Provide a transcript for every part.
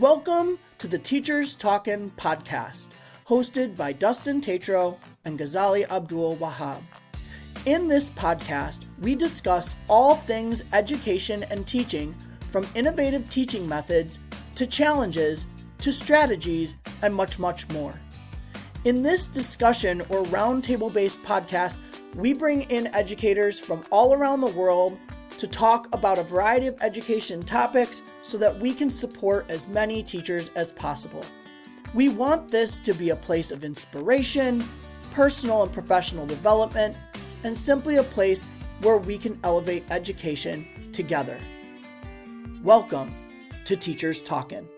Welcome to the Teachers Talkin podcast, hosted by Dustin, Tatroe, and Ghazali, Abdul, Wahab. In this podcast, we discuss all things education and teaching, from innovative teaching methods to challenges to strategies and much, much more. In this discussion or roundtable-based podcast, we bring in educators from all around the world to talk about a variety of education topics so that we can support as many teachers as possible. We want this to be a place of inspiration, personal and professional development, and simply a place where we can elevate education together. Welcome to Teachers Talkin.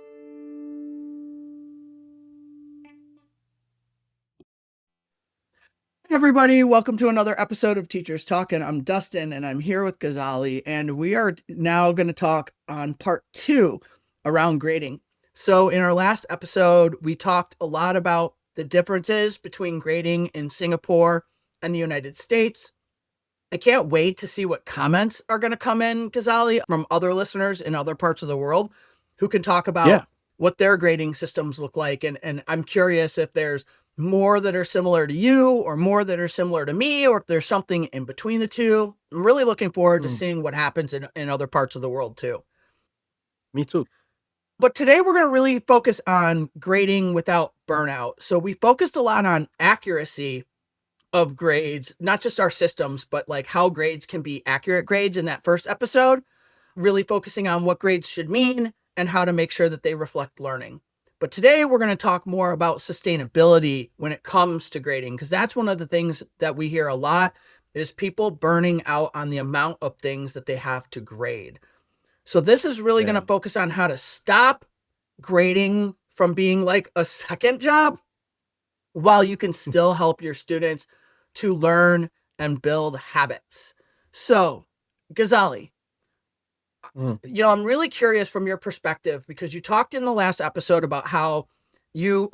Hey everybody, welcome to another episode of Teachers Talkin. I'm Dustin and I'm here with Ghazali, and we are now going to talk on part 2 around grading. So in our last episode, we talked a lot about the differences between grading in Singapore and the United States. I can't wait to see what comments are going to come in, Ghazali, from other listeners in other parts of the world who can talk about what their grading systems look like. And I'm curious if there's more that are similar to you or more that are similar to me, or if there's something in between the two. I'm really looking forward to seeing what happens in other parts of the world too. Me too. But today we're going to really focus on grading without burnout. So we focused a lot on accuracy of grades, not just our systems, but like how grades can be accurate grades in that first episode, really focusing on what grades should mean and how to make sure that they reflect learning. But today we're going to talk more about sustainability when it comes to grading, because that's one of the things that we hear a lot is people burning out on the amount of things that they have to grade. So this is really going to focus on how to stop grading from being like a second job while you can still help your students to learn and build habits. So, Ghazali, I'm really curious from your perspective, because you talked in the last episode about how your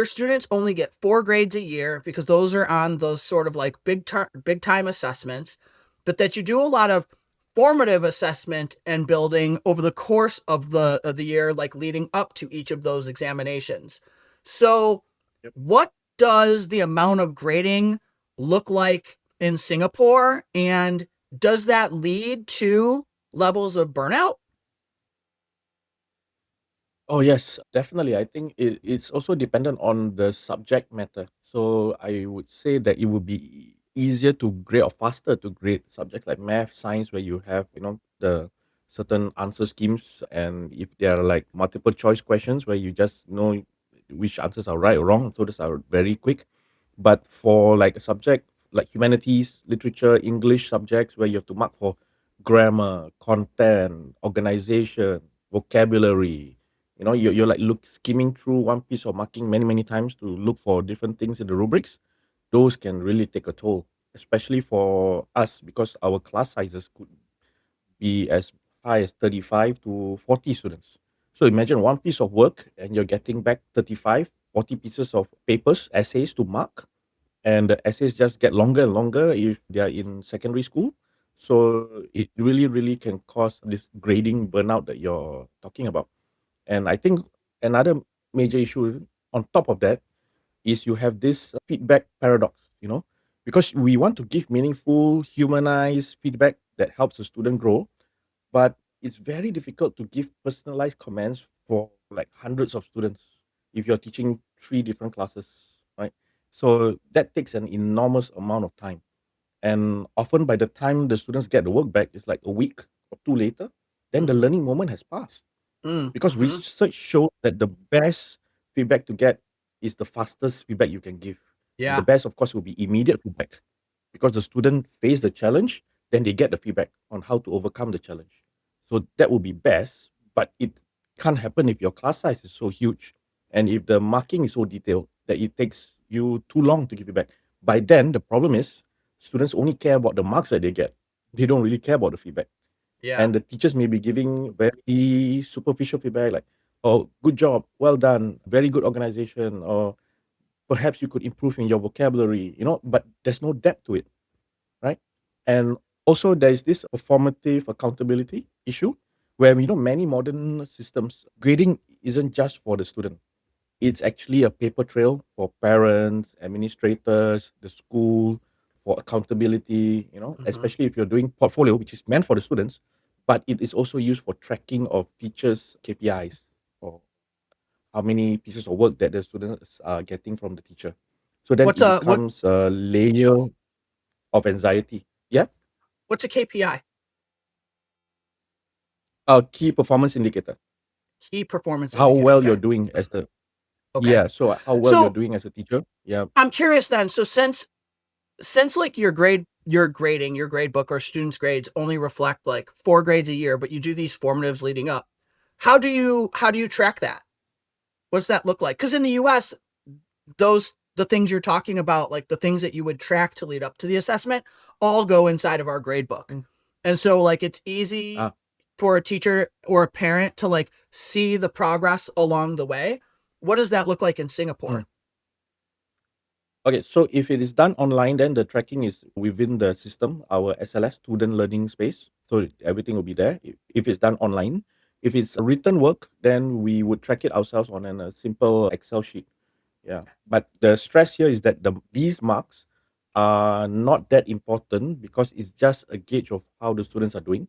students only get 4 grades a year because those are on those sort of like big time assessments, but that you do a lot of formative assessment and building over the course of the year, like leading up to each of those examinations. So what does the amount of grading look like in Singapore, and does that lead to levels of burnout? Oh, yes, definitely. I think it's also dependent on the subject matter. So I would say that it would be easier to grade or faster to grade subjects like math, science, where you have, the certain answer schemes. And if there are like multiple choice questions where you just know which answers are right or wrong, so those are very quick. But for like a subject like humanities, literature, English subjects where you have to mark for grammar, content, organization, vocabulary, you're like skimming through one piece of marking many, many times to look for different things in the rubrics. Those can really take a toll, especially for us, because our class sizes could be as high as 35 to 40 students. So imagine one piece of work and you're getting back 35, 40 pieces of papers, essays to mark, and the essays just get longer and longer if they are in secondary school. So it really, really can cause this grading burnout that you're talking about. And I think another major issue on top of that is you have this feedback paradox, because we want to give meaningful, humanized feedback that helps a student grow, but it's very difficult to give personalized comments for like hundreds of students if you're teaching 3 different classes, right? So that takes an enormous amount of time. And often by the time the students get the work back, it's like a week or 2 later, then the learning moment has passed. Because research shows that the best feedback to get is the fastest feedback you can give. And the best, of course, will be immediate feedback, because the student face the challenge, then they get the feedback on how to overcome the challenge. So that would be best, but it can't happen if your class size is so huge and if the marking is so detailed that it takes you too long to give feedback. By then, the problem is students only care about the marks that they get. They don't really care about the feedback. And the teachers may be giving very superficial feedback like, oh, good job, well done, very good organization, or perhaps you could improve in your vocabulary, but there's no depth to it, right? And also there is this performative accountability issue where, many modern systems, grading isn't just for the student. It's actually a paper trail for parents, administrators, the school, for accountability, Mhm. especially if you're doing portfolio, which is meant for the students, but it is also used for tracking of teachers' KPIs, or how many pieces of work that the students are getting from the teacher. So then What's it a becomes a layer of anxiety. Yeah. what's a KPI? A key performance indicator. Key performance How indicator. well you're Okay. doing as the Okay. Yeah, so how well you're So doing as a teacher. Yeah. I'm curious then. So since like your grading, your grade book or students' grades only reflect like 4 grades a year, but you do these formatives leading up. How do you track that? What's that look like? Because in the US, the things you're talking about, like the things that you would track to lead up to the assessment, all go inside of our grade book. Mm. And so like it's easy Ah, for a teacher or a parent to like see the progress along the way. What does that look like in mm. Singapore? Okay, so if it is done online, then the tracking is within the system, our SLS, student learning space. So everything will be there if it's done online. If it's a written work, then we would track it ourselves on a simple Excel sheet. Yeah. But the stress here is that these marks are not that important because it's just a gauge of how the students are doing,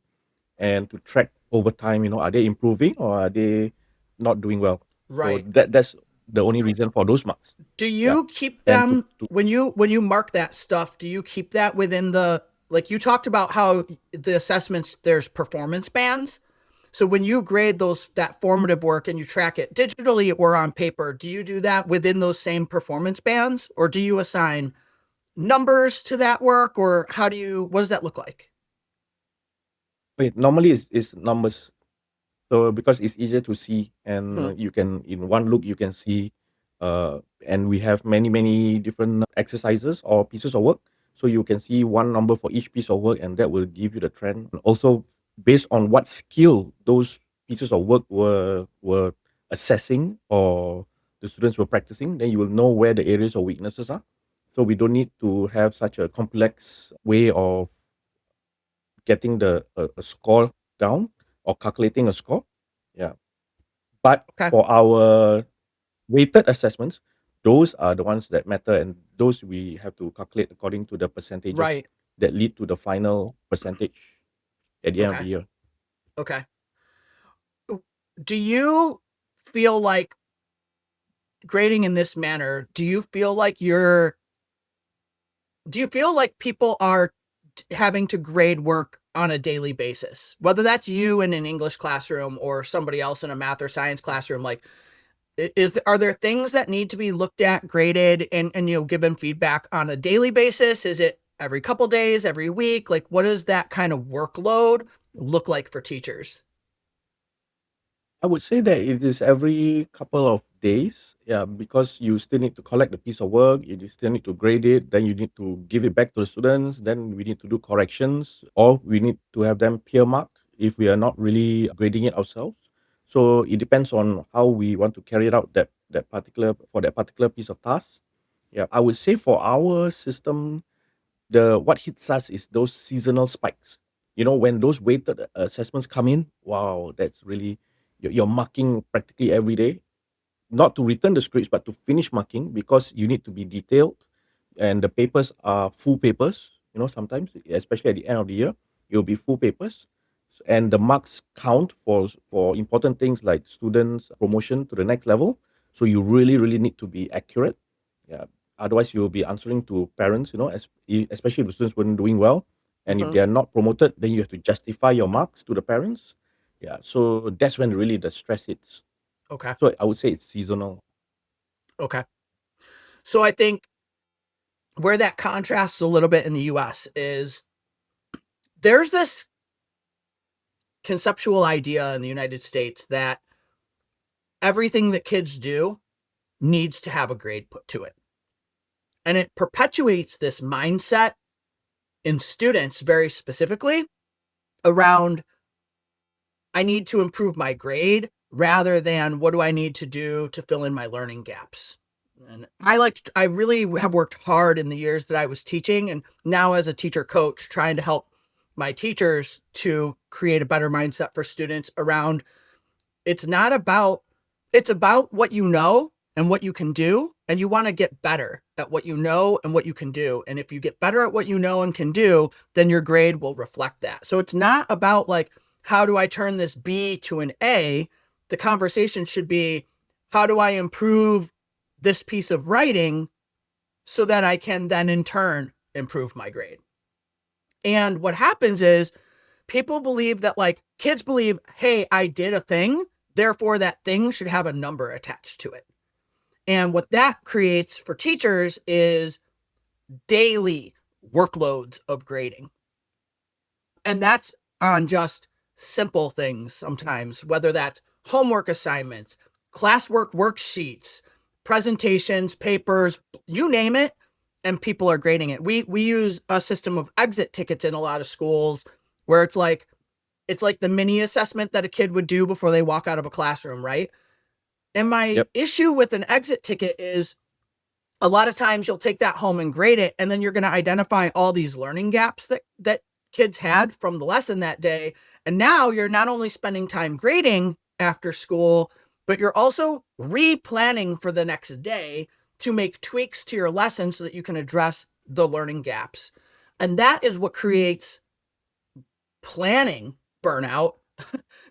and to track over time, are they improving or are they not doing well? So Right. that's the only reason for those marks. Do Yeah. you keep And them when you mark that stuff, do you keep that within the like you talked about how the assessments there's performance bands? So when you grade those that formative work and you track it digitally or on paper, do you do that within those same performance bands or do you assign numbers to that work or what does that look like? wait, normally it's numbers. So because it's easier to see, Hmm. and you can in one look you can see, and we have many different exercises or pieces of work. So you can see one number for each piece of work, and that will give you the trend. And also, based on what skill those pieces of work were assessing, or the students were practicing, then you will know where the areas of weaknesses are. So we don't need to have such a complex way of getting a score down, or calculating a score. Yeah. But Okay. for our weighted assessments, those are the ones that matter, and those we have to calculate according to the percentages Right. that lead to the final percentage at the end of the Okay. year. Okay. Do you feel like grading in this manner, do you feel like people are having to grade work on a daily basis? Whether that's you in an English classroom or somebody else in a math or science classroom, like are there things that need to be looked at, graded, and given feedback on a daily basis? Is it every couple days, every week? Like what does that kind of workload look like for teachers? I would say that it is every couple of days, yeah, because you still need to collect the piece of work, you still need to grade it, then you need to give it back to the students, then we need to do corrections, or we need to have them peer marked if we are not really grading it ourselves. So it depends on how we want to carry it out that particular piece of task. Yeah, I would say for our system, the what hits us is those seasonal spikes. When those weighted assessments come in, wow, that's really you're marking practically every day, not to return the scripts, but to finish marking, because you need to be detailed, and the papers are full papers. Sometimes, especially at the end of the year, it will be full papers, and the marks count for important things like students' promotion to the next level. So you really need to be accurate. Yeah. Otherwise, you will be answering to parents. Especially if the students weren't doing well, and if Hmm. they are not promoted, then you have to justify your marks to the parents. Yeah. So that's when really the stress hits. Okay. So I would say it's seasonal. Okay. So I think where that contrasts a little bit in the US is there's this conceptual idea in the United States that everything that kids do needs to have a grade put to it. And it perpetuates this mindset in students very specifically around I need to improve my grade rather than what do I need to do to fill in my learning gaps. And I really have worked hard in the years that I was teaching and now as a teacher coach trying to help my teachers to create a better mindset for students around it's not about It's about what you know and what you can do, and you want to get better at what you know and what you can do. And if you get better at what you know and can do, then your grade will reflect that. So it's not about like, how do I turn this B to an A? The conversation should be, how do I improve this piece of writing so that I can then in turn improve my grade? And what happens is people believe that, like, kids believe, hey, I did a thing, therefore that thing should have a number attached to it. And what that creates for teachers is daily workloads of grading. And that's on just simple things sometimes, whether that's homework assignments, classwork worksheets, presentations, papers, you name it, and people are grading it. We use a system of exit tickets in a lot of schools where it's like the mini assessment that a kid would do before they walk out of a classroom, right? And my Yep. issue with an exit ticket is a lot of times you'll take that home and grade it, and then you're going to identify all these learning gaps that kids had from the lesson that day. And now you're not only spending time grading after school, but you're also replanning for the next day to make tweaks to your lesson so that you can address the learning gaps. And that is what creates planning burnout,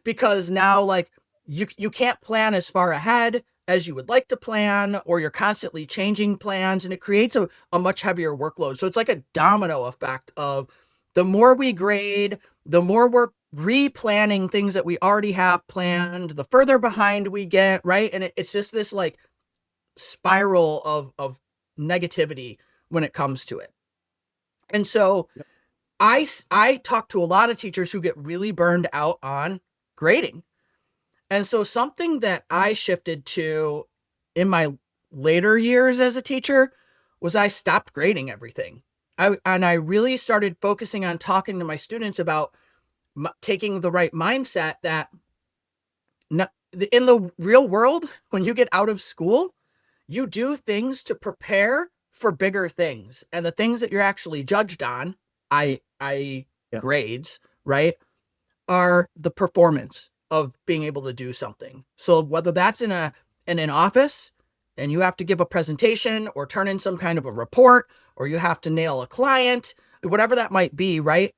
because now, like, you can't plan as far ahead as you would like to plan, or you're constantly changing plans, and it creates a much heavier workload. So it's like a domino effect of, the more we grade, the more we're replanning things that we already have planned, the further behind we get, right? And it's just this like spiral of negativity when it comes to it. And so Yep. I talk to a lot of teachers who get really burned out on grading. And so something that I shifted to in my later years as a teacher was I stopped grading everything. I really started focusing on talking to my students about taking the right mindset that in the real world, when you get out of school, you do things to prepare for bigger things. And the things that you're actually judged on, I Yeah. grades, right, are the performance of being able to do something. So whether that's in an office and you have to give a presentation or turn in some kind of a report, or you have to nail a client, whatever that might be, right?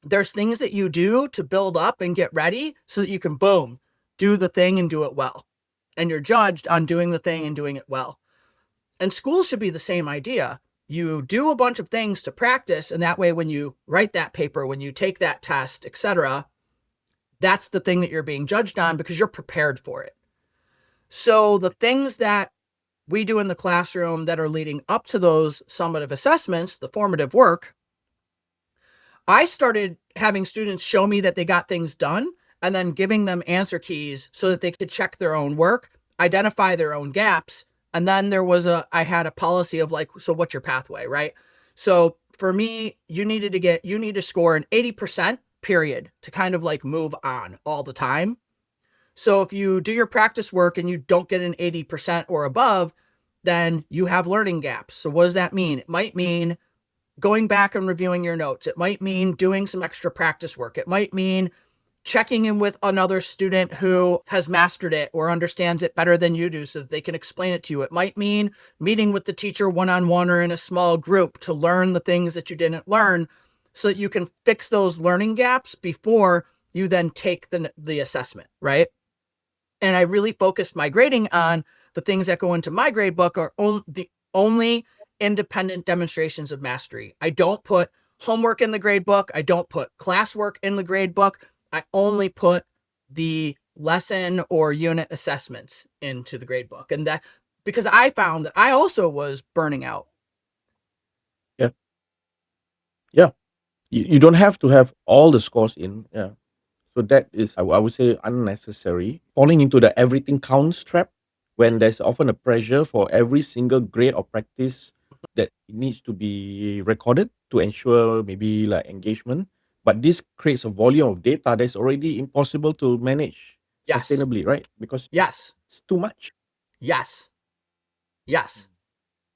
There's things that you do to build up and get ready so that you can, boom, do the thing and do it well. And you're judged on doing the thing and doing it well. And school should be the same idea. You do a bunch of things to practice, and that way when you write that paper, when you take that test, etc., that's the thing that you're being judged on because you're prepared for it. So the things that we do in the classroom that are leading up to those summative assessments, the formative work, I started having students show me that they got things done, and then giving them answer keys so that they could check their own work, identify their own gaps. And then I had a policy of like, so what's your pathway, right? So for me, you need to score an 80% period to kind of like move on all the time. So if you do your practice work and you don't get an 80% or above, then you have learning gaps. So what does that mean? It might mean going back and reviewing your notes. It might mean doing some extra practice work. It might mean checking in with another student who has mastered it or understands it better than you do so that they can explain it to you. It might mean meeting with the teacher one-on-one or in a small group to learn the things that you didn't learn so that you can fix those learning gaps before you then take the assessment, right? And I really focused my grading on the things that go into my grade book are the only independent demonstrations of mastery. I don't put homework in the grade book. I don't put classwork in the grade book. I only put the lesson or unit assessments into the grade book. And that, because I found that I also was burning out. Yeah. Yeah. You don't have to have all the scores in. Yeah. So that is, I would say, unnecessary. Falling into the everything counts trap, when there's often a pressure for every single grade or practice that needs to be recorded to ensure maybe like engagement. But this creates a volume of data that's already impossible to manage Yes. sustainably, right? Because Yes. it's too much. Yes. Yes.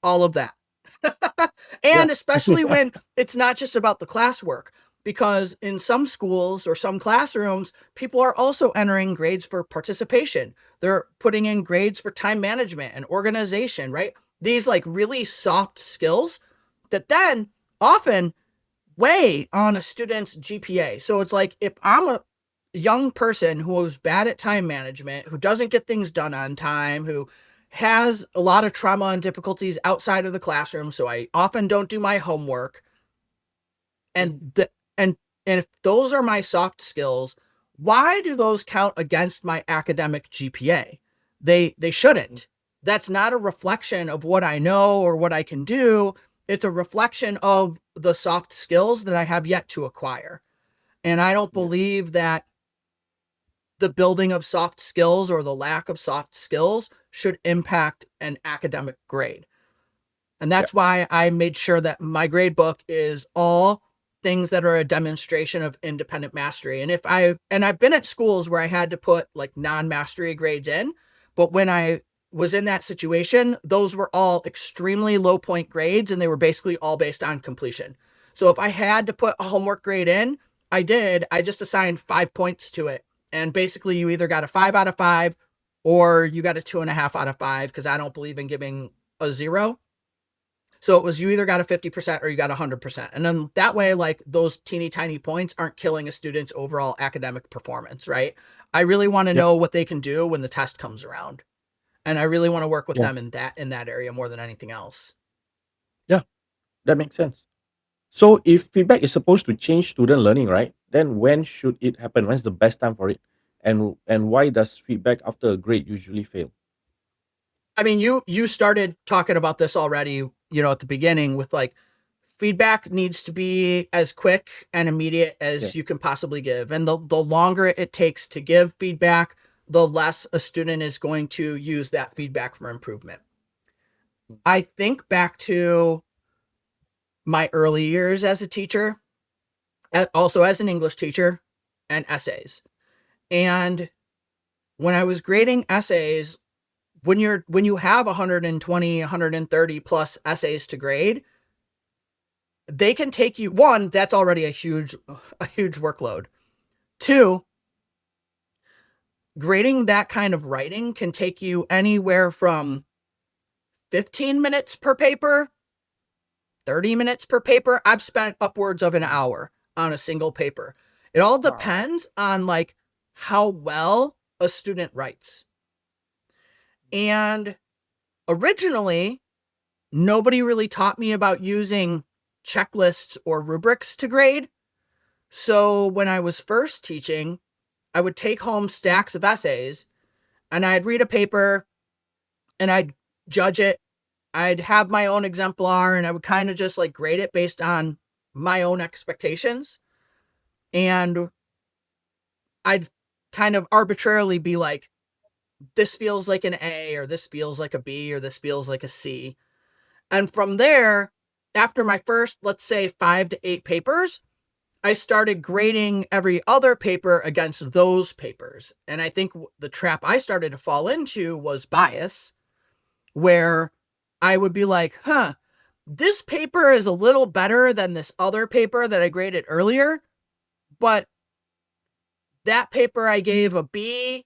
All of that. Yeah. And especially when it's not just about the classwork. because in some schools or some classrooms, people are also entering grades for participation. They're putting in grades for time management and organization, right? These like really soft skills that then often weigh on a student's GPA. So it's like if I'm a young person who's bad at time management, who doesn't get things done on time, who has a lot of trauma and difficulties outside of the classroom, so I often don't do my homework, Yeah. and the and if those are my soft skills, why do those count against my academic GPA? They Mm. shouldn't. That's not a reflection of what I know or what I can do. It's a reflection of the soft skills that I have yet to acquire. And I don't Yeah. believe that the building of soft skills or the lack of soft skills should impact an academic grade. And Yeah. that's why I made sure that my grade book is all things that are a demonstration of independent mastery. And I've been at schools where I had to put like non-mastery grades in, but when I was in that situation, those were all extremely low point grades and they were basically all based on completion. So if I had to put a homework grade in, I did. I just assigned 5 points to it. And basically you either got a 5 out of 5 or you got a 2.5 out of 5 because I don't believe in giving a zero. So it was you either got a 50% or you got 100%. And then that way, like those teeny tiny points aren't killing a student's overall academic performance, right? I really want to Yeah. know what they can do when the test comes around. And I really want to work with Yeah. them in that area more than anything else. Yeah. That makes sense. So if feedback is supposed to change student learning, right? Then when should it happen? When's the best time for it? And why does feedback after a grade usually fail? I mean, you started talking about this already, at the beginning with like feedback needs to be as quick and immediate Yeah. as you can possibly give. And the longer it takes to give feedback, the less a student is going to use that feedback for improvement. Mm. I think back to my early years as a teacher, also as an English teacher, and essays. And when I was grading essays, when you have 120, 130 plus essays to grade, they can take you one, that's already a huge workload. Two, grading that kind of writing can take you anywhere from 15 minutes per paper, 30 minutes per paper. I've spent upwards of an hour on a single paper. It all Wow. depends on like how well a student writes. And originally, nobody really taught me about using checklists or rubrics to grade. So when I was first teaching, I would take home stacks of essays and I'd read a paper and I'd judge it. I'd have my own exemplar and I would kind of just like grade it based on my own expectations. And I'd kind of arbitrarily be like, this feels like an A, or this feels like a B, or this feels like a C. And from there, after my first, let's say, 5 to 8 papers, I started grading every other paper against those papers. And I think the trap I started to fall into was bias, where I would be like, this paper is a little better than this other paper that I graded earlier, but that paper I gave a B,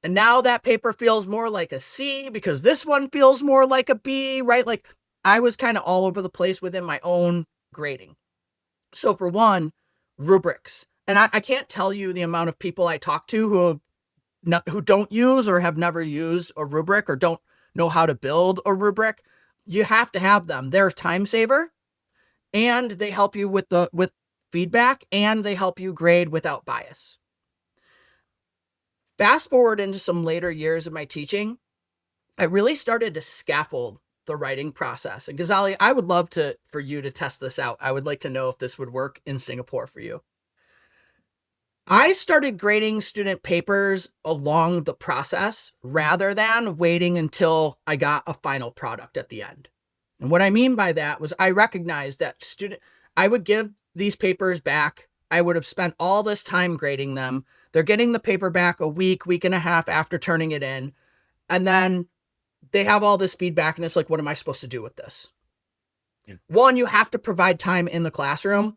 and now that paper feels more like a C because this one feels more like a B, right? Like I was kind of all over the place within my own grading. So, for one, rubrics. And I can't tell you the amount of people I talk to who don't use or have never used a rubric or don't know how to build a rubric. You have to have them. They're a time saver and they help you with feedback and they help you grade without bias. Fast forward into some later years of my teaching, I really started to scaffold the writing process. And Ghazali, I would love to for you to test this out. I would like to know if this would work in Singapore for you. I started grading student papers along the process rather than waiting until I got a final product at the end. And what I mean by that was I recognized that I would give these papers back. I would have spent all this time grading them. They're getting the paper back a week and a half after turning it in. And then they have all this feedback and it's like, what am I supposed to do with this? Yeah. One, you have to provide time in the classroom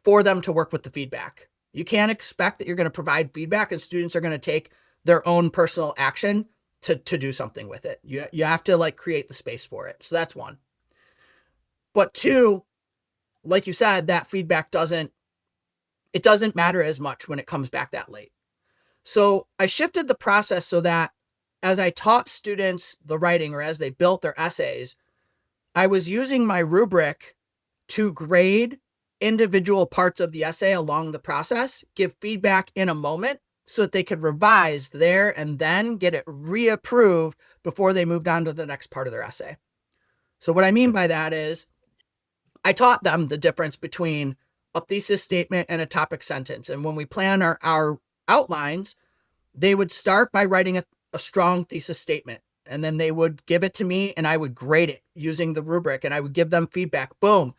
for them to work with the feedback. You can't expect that you're going to provide feedback and students are going to take their own personal action to do something with it. You have to like create the space for it. So that's one. But two, like you said, that feedback doesn't matter as much when it comes back that late. So I shifted the process so that as I taught students the writing or as they built their essays, I was using my rubric to grade individual parts of the essay along the process, give feedback in a moment so that they could revise there and then get it reapproved before they moved on to the next part of their essay. So what I mean by that is I taught them the difference between a thesis statement and a topic sentence. And when we plan our outlines, they would start by writing a strong thesis statement. And then they would give it to me and I would grade it using the rubric and I would give them feedback. Boom.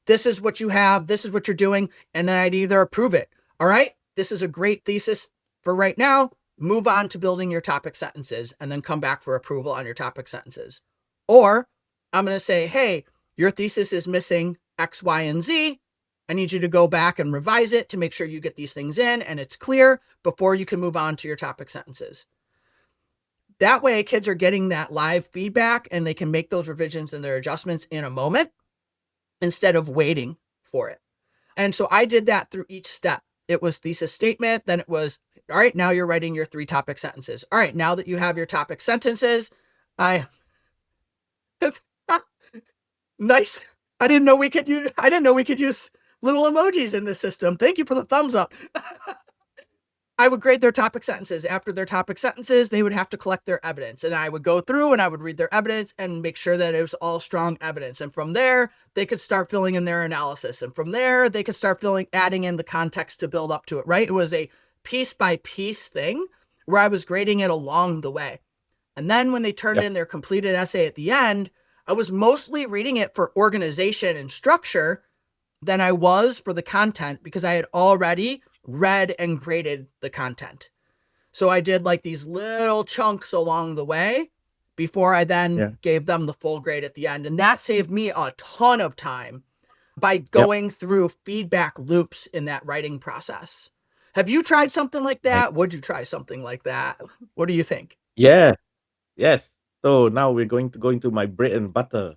This is what you have. This is what you're doing. And then I'd either approve it. All right. This is a great thesis for right now. Move on to building your topic sentences and then come back for approval on your topic sentences. Or I'm going to say, hey, your thesis is missing X, Y, and Z. I need you to go back and revise it to make sure you get these things in and it's clear before you can move on to your topic sentences. That way, kids are getting that live feedback and they can make those revisions and their adjustments in a moment instead of waiting for it. And so I did that through each step. It was thesis statement, then it was, all right, now you're writing your 3 topic sentences. All right, now that you have your topic sentences, nice. I didn't know we could use little emojis in this system. Thank you for the thumbs up. I would grade their topic sentences. After their topic sentences, they would have to collect their evidence. And I would go through and I would read their evidence and make sure that it was all strong evidence. And from there, they could start filling in their analysis. And from there, they could start adding in the context to build up to it, right? It was a piece by piece thing where I was grading it along the way. And then when they turned in their completed essay at the end, I was mostly reading it for organization and structure than I was for the content because I had already read and graded the content. So I did like these little chunks along the way before I then gave them the full grade at the end. And that saved me a ton of time by going through feedback loops in that writing process. Have you tried something like that? Would you try something like that? What do you think? Yeah. Yes. So now we're going to go into my bread and butter.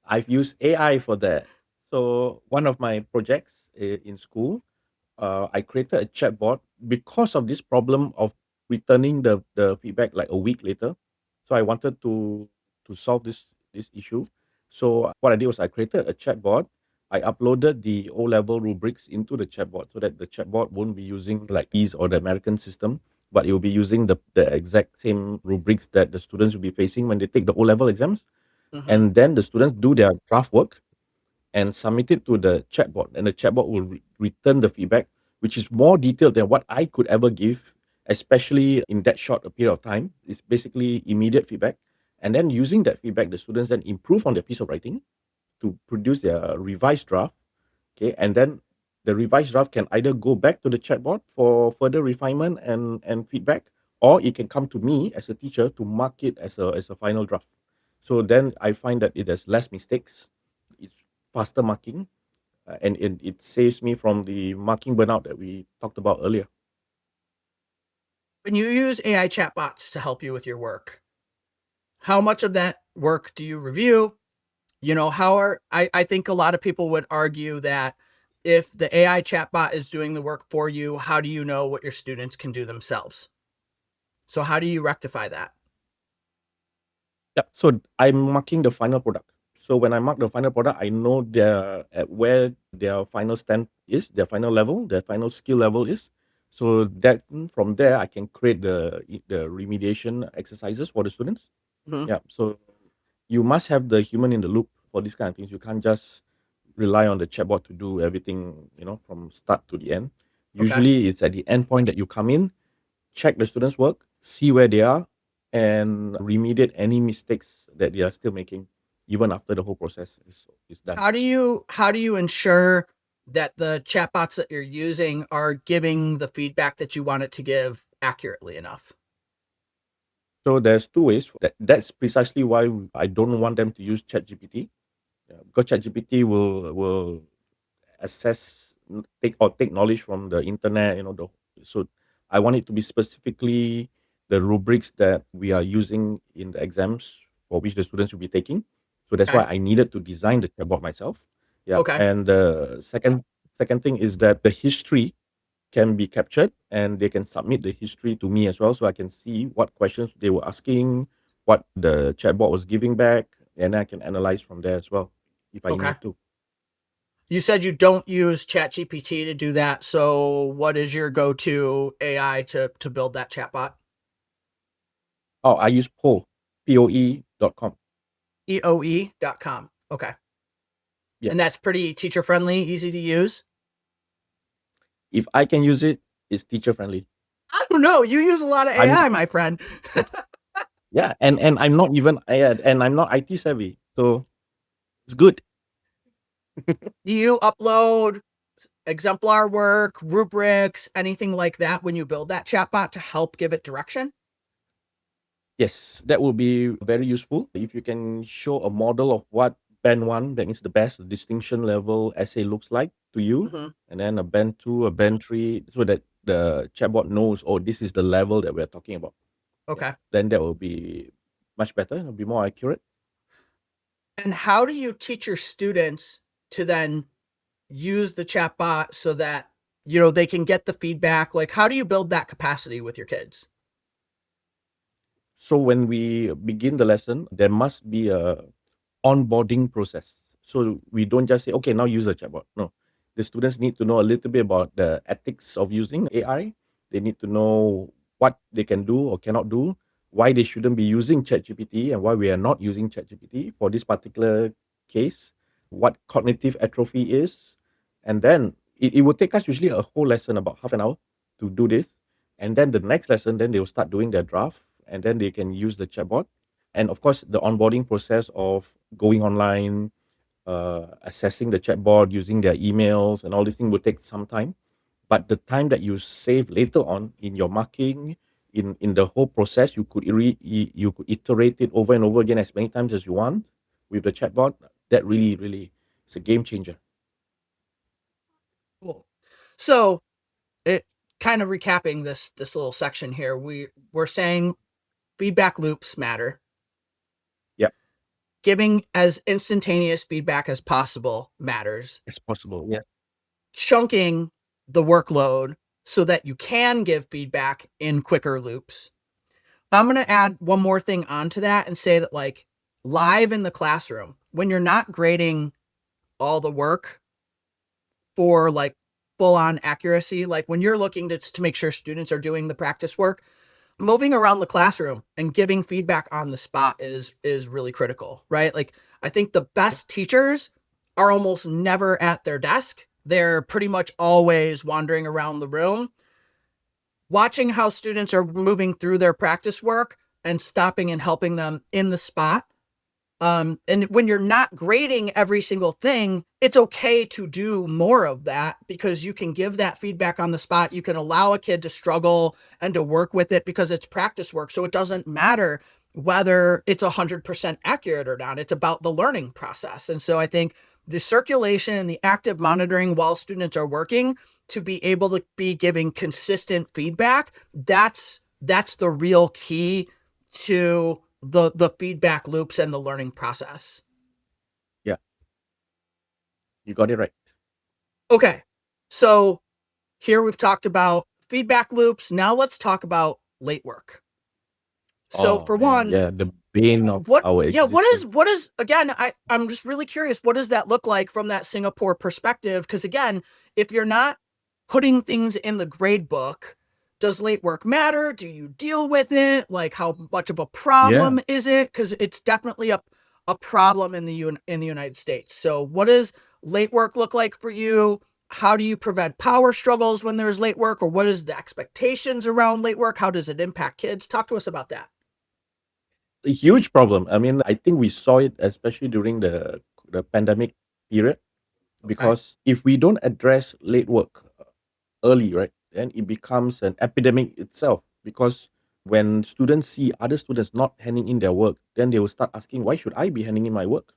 I've used AI for that. So one of my projects in school, I created a chatbot because of this problem of returning the feedback like a week later. So I wanted to solve this issue. So what I did was I created a chatbot. I uploaded the O level rubrics into the chatbot so that the chatbot won't be using like these or the American system, but it will be using the exact same rubrics that the students will be facing when they take the O level exams. And then the students do their draft work and submit it to the chatbot, and the chatbot will return the feedback, which is more detailed than what I could ever give, especially in that short a period of time. It's basically immediate feedback. And then using that feedback, the students then improve on their piece of writing to produce their revised draft. Okay. And then the revised draft can either go back to the chatbot for further refinement and feedback, or it can come to me as a teacher to mark it as a final draft. So then I find that it has less mistakes, it's faster marking, and it saves me from the marking burnout that we talked about earlier. When you use AI chatbots to help you with your work, how much of that work do you review? You know, I think a lot of people would argue that if the AI chatbot is doing the work for you, how do you know what your students can do themselves? So how do you rectify that? Yeah. So I'm marking the final product. So when I mark the final product, I know their at where their final stand is, their final level, their final skill level is. So that from there, I can create the remediation exercises for the students. Mhm. Yeah. So you must have the human in the loop for these kind of things. You can't just rely on the chatbot to do everything, from start to the end. Okay. Usually it's at the end point that you come in, check the students' work, see where they are, and remediate any mistakes that they are still making, even after the whole process is done. How do you ensure that the chatbots that you're using are giving the feedback that you want it to give accurately enough? So there's two ways. That's precisely why I don't want them to use ChatGPT, because ChatGPT will assess take knowledge from the internet, so I want it to be specifically the rubrics that we are using in the exams for which the students will be taking. So that's why Okay. I needed to design the chatbot myself. Yeah. Okay. And the second thing is that the history can be captured and they can submit the history to me as well, so I can see what questions they were asking, what the chatbot was giving back, and I can analyze from there as well if I Okay. need to. You said you don't use ChatGPT to do that. So what is your go-to AI to build that chatbot? Oh, I use poe.com. EOE.com. Okay. Yeah. And that's pretty teacher friendly, easy to use. If I can use it, it's teacher friendly. I don't know. You use a lot of I'm AI, my friend. Yeah, and I'm not even and I'm not IT savvy, so it's good. Do you upload exemplar work, rubrics, anything like that when you build that chatbot to help give it direction? Yes, that will be very useful if you can show a model of what band one, that means the best the distinction level essay looks like to you, Hmm. and then a band two, a band three, so that the chatbot knows, oh, this is the level that we're talking about. Yeah, Okay. then that will be much better. It'll be more accurate. And how do you teach your students to then use the chatbot so that they can get the feedback? Like, how do you build that capacity with your kids? So when we begin the lesson, there must be a onboarding process. So we don't just say, okay, now use a chatbot. No, the students need to know a little bit about the ethics of using AI. They need to know what they can do or cannot do, why they shouldn't be using ChatGPT and why we are not using ChatGPT for this particular case, what cognitive atrophy is. And then it will take us usually a whole lesson, about half an hour to do this. And then the next lesson, then they will start doing their draft and then they can use the chatbot. And of course, the onboarding process of going online, assessing the chatbot, using their emails, and all these things will take some time. But the time that you save later on in your marking, in the whole process, you could iterate it over and over again as many times as you want with the chatbot. That really, really, is a game changer. Cool. So, it kind of recapping this little section here, we're saying feedback loops matter. Yeah, Giving as instantaneous feedback as possible matters. it's possible. Yeah, Chunking the workload so that you can give feedback in quicker loops. I'm going to add one more thing onto that and say that, like, live in the classroom, when you're not grading all the work for like full on accuracy, like when you're looking to make sure students are doing the practice work, moving around the classroom and giving feedback on the spot is really critical, right? Like, I think the best teachers are almost never at their desk. They're pretty much always wandering around the room, watching how students are moving through their practice work and stopping and helping them in the spot. And when you're not grading every single thing, it's okay to do more of that because you can give that feedback on the spot. You can allow a kid to struggle and to work with it because it's practice work. So it doesn't matter whether it's 100% accurate or not. It's about the learning process. And so I think the circulation and the active monitoring while students are working to be able to be giving consistent feedback, that's the real key to the feedback loops and the learning process. yeah, you got it right. Okay. So here we've talked about feedback loops. Now let's talk about late work. So Oh for man, one, yeah, the bane of our existence. what is again, I'm just really curious, what does that look like from that Singapore perspective? Because again, if you're not putting things in the grade book, does late work matter? Do you deal with it? Like, how much of a Yeah. problem is it? Because it's definitely a problem in the United States. So what does late work look like for you? How do you prevent power struggles when there's late work? Or what is the expectations around late work? How does it impact kids? Talk to us about that. A huge problem. I mean, I think we saw it especially during the pandemic period, Okay. because if we don't address late work early, right, then it becomes an epidemic itself. Because when students see other students not handing in their work, then they will start asking, why should I be handing in my work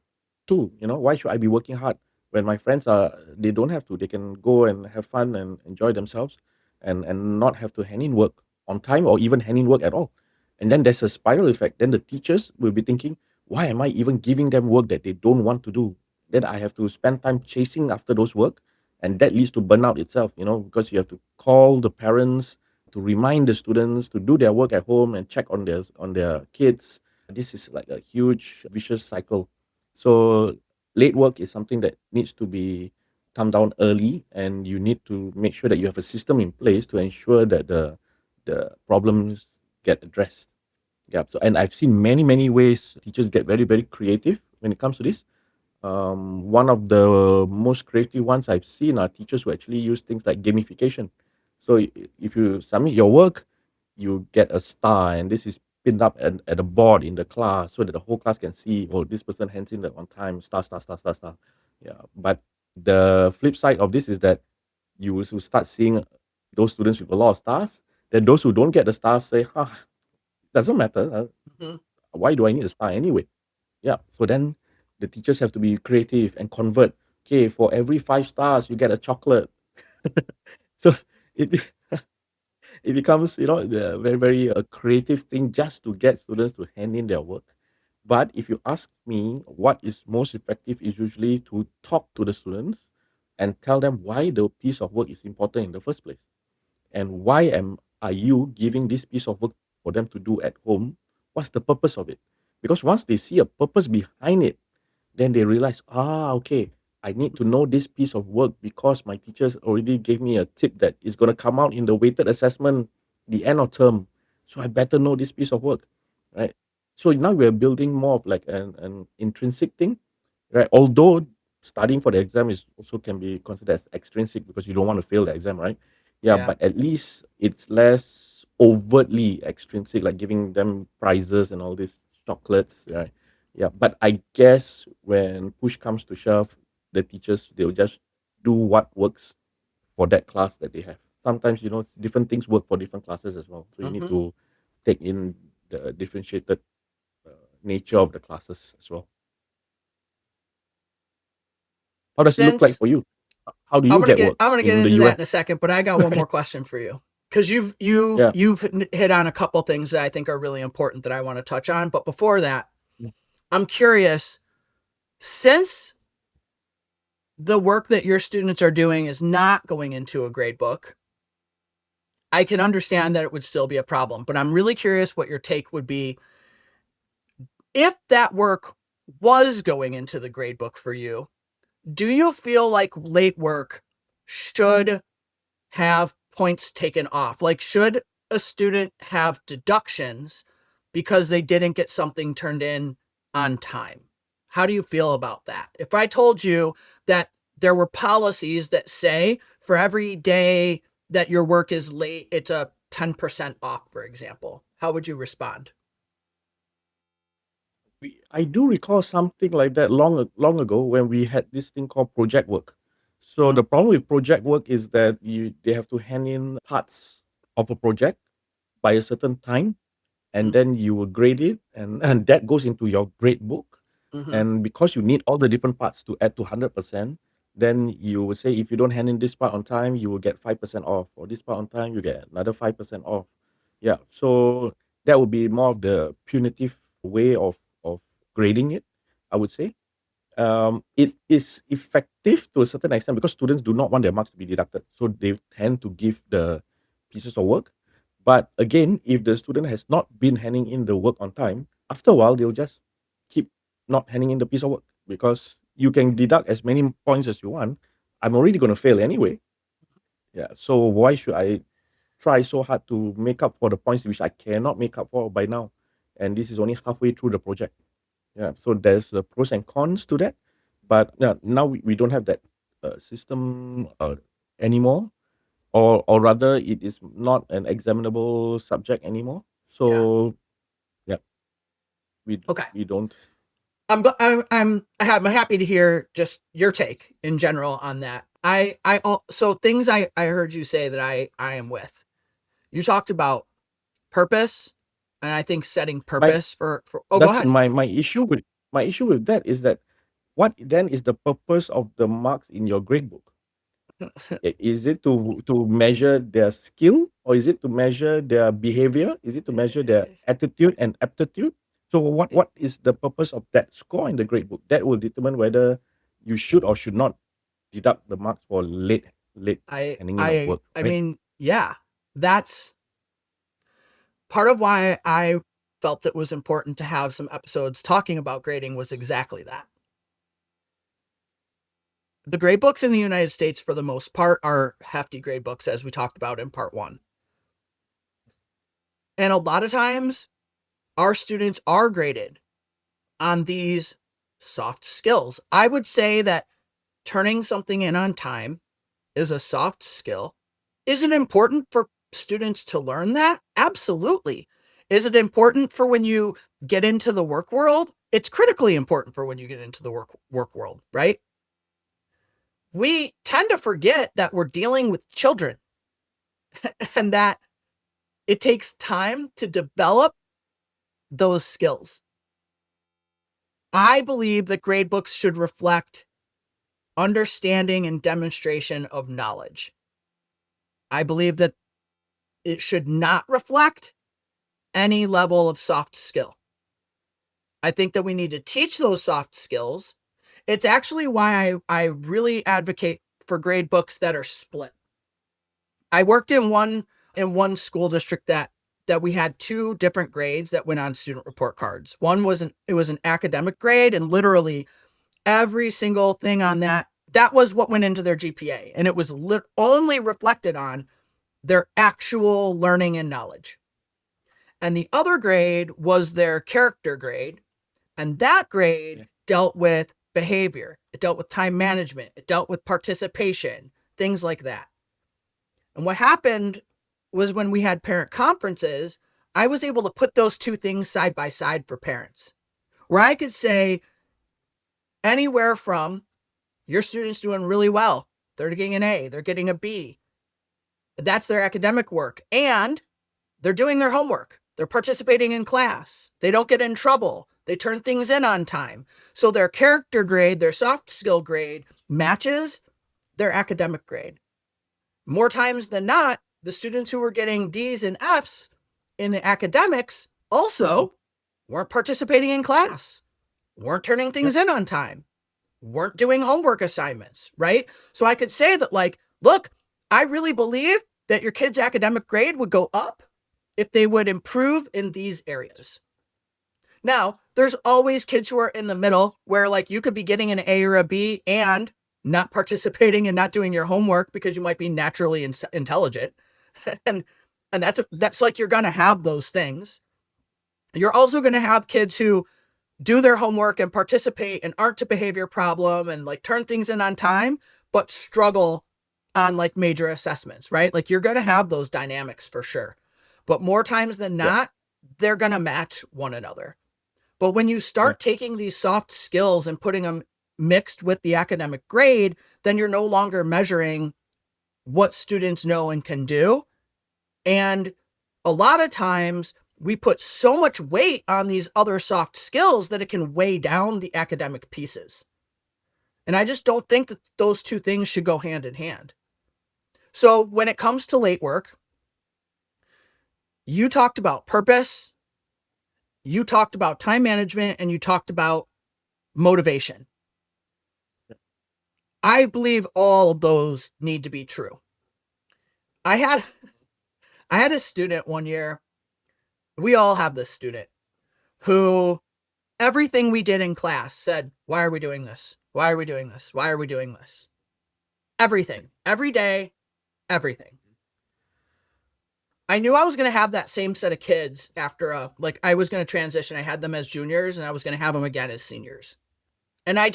too? Why should I be working hard when my friends are they don't have to, they can go and have fun and enjoy themselves and not have to hand in work on time or even hand in work at all. And then there's a spiral effect. Then the teachers will be thinking, why am I even giving them work that they don't want to do? Then I have to spend time chasing after those work, and that leads to burnout itself, because you have to call the parents to remind the students to do their work at home and check on their kids. This is like a huge vicious cycle. So late work is something that needs to be come down early, and you need to make sure that you have a system in place to ensure that the problems get addressed. Yeah. So, and I've seen many ways teachers get very very creative when it comes to this. One of the most creative ones I've seen are teachers who actually use things like gamification. So if you submit your work, you get a star, and this is pinned up at a board in the class so that the whole class can see, oh, this person hands in the on time, star, star, star, star, star. Yeah. But the flip side of this is that you will start seeing those students with a lot of stars. Then those who don't get the stars say, doesn't matter. Mhm. Why do I need a star anyway? Yeah. So then the teachers have to be creative and convert. Okay, for every 5 stars, you get a chocolate. So it it becomes the very very a creative thing just to get students to hand in their work. But if you ask me, what is most effective is usually to talk to the students and tell them why the piece of work is important in the first place, and why am are you giving this piece of work for them to do at home. What's the purpose of it? Because once they see a purpose behind it, then they realize, okay, I need to know this piece of work because my teachers already gave me a tip that is going to come out in the weighted assessment the end of term. So I better know this piece of work, right? So now we're building more of like an intrinsic thing, right? Although studying for the exam is also can be considered as extrinsic because you don't want to fail the exam, right? Yeah, Yeah. but at least it's less overtly extrinsic, like giving them prizes and all these chocolates, right? Yeah, but I guess when push comes to shove, the teachers they'll just do what works for that class that they have. Sometimes different things work for different classes as well, so you need Mhm. to take in the differentiated uh, nature of the classes as well. How does it look like Since for you? How do you get work I'm gonna get in the into that US? in a second, but I got one more question for you because Yeah. you've hit on a couple things that I think are really important that I want to touch on. But before that, Yeah. I'm curious, since the work that your students are doing is not going into a grade book, I can understand that it would still be a problem. But I'm really curious what your take would be if that work was going into the grade book for you. Do you feel like late work should have points taken off? Like, should a student have deductions because they didn't get something turned in on time? How do you feel about that? If I told you that there were policies that say for every day that your work is late, it's a 10% off, for example, how would you respond? I do recall something like that long ago when we had this thing called project work. So Mm, the problem with project work is that they have to hand in parts of a project by a certain time, and mm, then you will grade it, and that goes into your grade book. mhm, And because you need all the different parts to add to 100%, then you will say if you don't hand in this part on time, you will get 5% off, or this part on time, you get another 5% off. Yeah. So that would be more of the punitive way of grading it, I would say. It is effective to a certain extent because students do not want their marks to be deducted, so they tend to give the pieces of work. But again, if the student has not been handing in the work on time, after a while they'll just keep not handing in the piece of work because you can deduct as many points as you want. I'm already going to fail anyway. Yeah, so why should I try so hard to make up for the points which I cannot make up for by now? And this is only halfway through the project. Yeah, so there's the pros and cons to that, but yeah, now we don't have that system anymore, or rather, it is not an examinable subject anymore. yeah. So yeah, we Okay. we don't. I'm happy to hear just your take in general on that. So things I heard you say that I am with. You talked about purpose, and I think setting My purpose for oh, go Dustin, ahead. my issue with that is that what then is the purpose of the marks in your grade book? Is it to measure their skill, or is it to measure their behavior? Is it to measure their attitude and aptitude? So what is the purpose of that score in the grade book? That will determine whether you should or should not deduct the marks for late I handing in of I work, I right? mean, yeah, that's part of why I felt it was important to have some episodes talking about grading was exactly that. The grade books in the United States, for the most part, are hefty grade books, as we talked about in part one. And a lot of times, our students are graded on these soft skills. I would say that turning something in on time is a soft skill. Is it important for students to learn that? Absolutely. Is it important for when you get into the work world? It's critically important for when you get into the work world, right? We tend to forget that we're dealing with children and that it takes time to develop those skills. I believe that grade books should reflect understanding and demonstration of knowledge. I believe that it should not reflect any level of soft skill. I think that we need to teach those soft skills. It's actually why I really advocate for grade books that are split. I worked in one school district that we had two different grades that went on student report cards. One was an academic grade, and literally every single thing on that was what went into their GPA, and it was only reflected on their actual learning and knowledge. And the other grade was their character grade, and that grade dealt with behavior. It dealt with time management. It dealt with participation, things like that. And what happened was when we had parent conferences, I was able to put those two things side by side for parents, where I could say anywhere from your student's doing really well, they're getting an A, they're getting a B. That's their academic work. And they're doing their homework. They're participating in class. They don't get in trouble. They turn things in on time. So their character grade, their soft skill grade matches their academic grade. More times than not, the students who were getting D's and F's in the academics also weren't participating in class, weren't turning things in on time, weren't doing homework assignments, right? So I could say that, like, look, I really believe that your kid's academic grade would go up if they would improve in these areas. Now, there's always kids who are in the middle where, like, you could be getting an A or a B and not participating and not doing your homework because you might be naturally intelligent. and and that's like, you're going to have those things. You're also going to have kids who do their homework and participate and aren't a behavior problem and, like, turn things in on time, but struggle on, like, major assessments, right? Like, you're going to have those dynamics for sure. But more times than Yeah. not, they're going to match one another. But when you Yeah. start taking these soft skills and putting them mixed with the academic grade, then you're no longer measuring what students know and can do. And a lot of times we put so much weight on these other soft skills that it can weigh down the academic pieces. And I just don't think that those two things should go hand in hand. So when it comes to late work, you talked about purpose, you talked about time management, and you talked about motivation. I believe all of those need to be true. I had I had a student one year. We all have this student who everything we did in class said, "Why are we doing this? Why are we doing this? Why are we doing this?" Everything, every day, everything. I knew I was going to have that same set of kids after like, I was going to transition. I had them as juniors and I was going to have them again as seniors. And I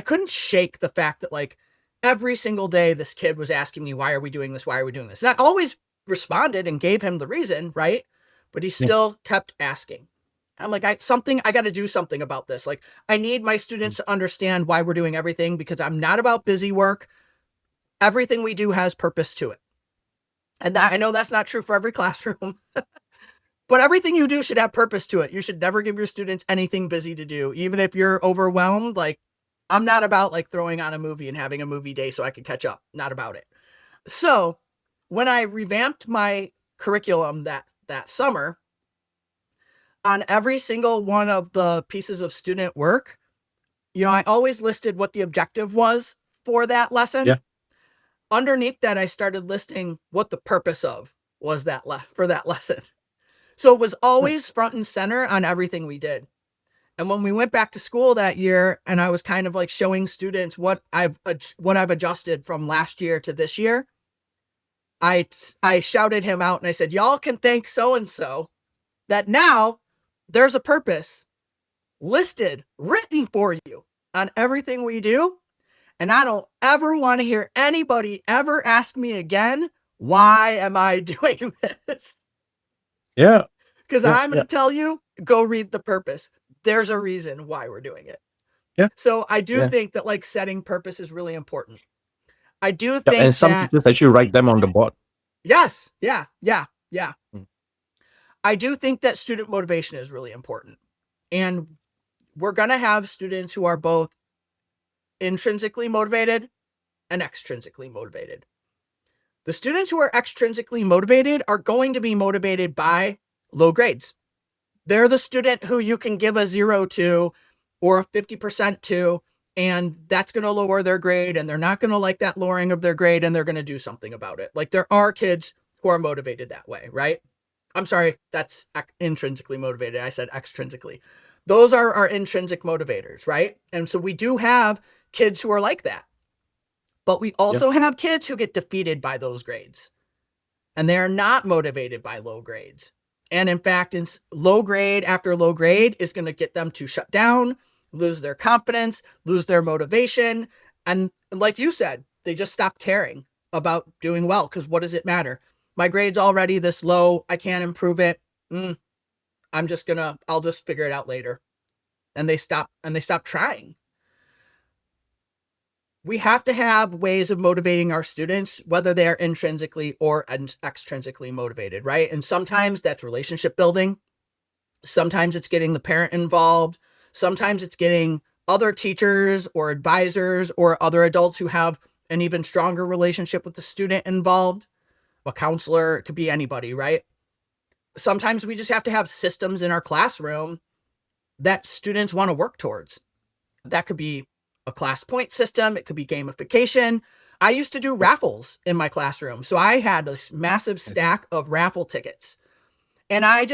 couldn't shake the fact that, like, every single day this kid was asking me, "Why are we doing this? Why are we doing this?" And I always responded and gave him the reason, right? But he Yeah. still kept asking. I'm like, I got to do something about this. Like, I need my students to understand why we're doing everything, because I'm not about busy work. Everything we do has purpose to it. And I know that's not true for every classroom, but everything you do should have purpose to it. You should never give your students anything busy to do. Even if you're overwhelmed, like, I'm not about like throwing on a movie and having a movie day so I can catch up. Not about it. So when I revamped my curriculum that summer, on every single one of the pieces of student work, I always listed what the objective was for that lesson. Yeah. Underneath that, I started listing what the purpose of was for that lesson. So it was Right. always front and center on everything we did. And when we went back to school that year, and I was kind of like showing students what I've adjusted from last year to this year, I shouted him out and I said, "Y'all can thank so and so that now there's a purpose listed, written for you on everything we do. And I don't ever want to hear anybody ever ask me again, why am I doing this? Yeah. Because Yeah. I'm going Yeah. to tell you, go read the purpose. There's a reason why we're doing it." Yeah. So I do Yeah. think that like setting purpose is really important. I do Yeah. And think some that, teachers actually write them on the board. yes, yeah, yeah, yeah. Mm. I do think that student motivation is really important. And we're going to have students who are both intrinsically motivated and extrinsically motivated. The students who are extrinsically motivated are going to be motivated by low grades. They're the student who you can give a 0 to or a 50% to, and that's going to lower their grade, and they're not going to like that lowering of their grade, and they're going to do something about it. Like there are kids who are motivated that way, right? I'm sorry, that's intrinsically motivated. I said extrinsically. Those are our intrinsic motivators, right? And so we do have kids who are like that. But we Yeah. also have kids who get defeated by those grades, and they're not motivated by low grades. And in fact, low grade after low grade is going to get them to shut down, lose their confidence, lose their motivation. And like you said, they just stop caring about doing well because what does it matter? My grade's already this low. I can't improve it. I'll just figure it out later. And they stop trying. We have to have ways of motivating our students, whether they're intrinsically or extrinsically motivated, right? And sometimes that's relationship building. Sometimes it's getting the parent involved. Sometimes it's getting other teachers or advisors or other adults who have an even stronger relationship with the student involved. A counselor, it could be anybody, right? Sometimes we just have to have systems in our classroom that students want to work towards. That could be a class point system. It could be gamification. I used to do raffles in my classroom. So I had this massive stack of raffle tickets, and I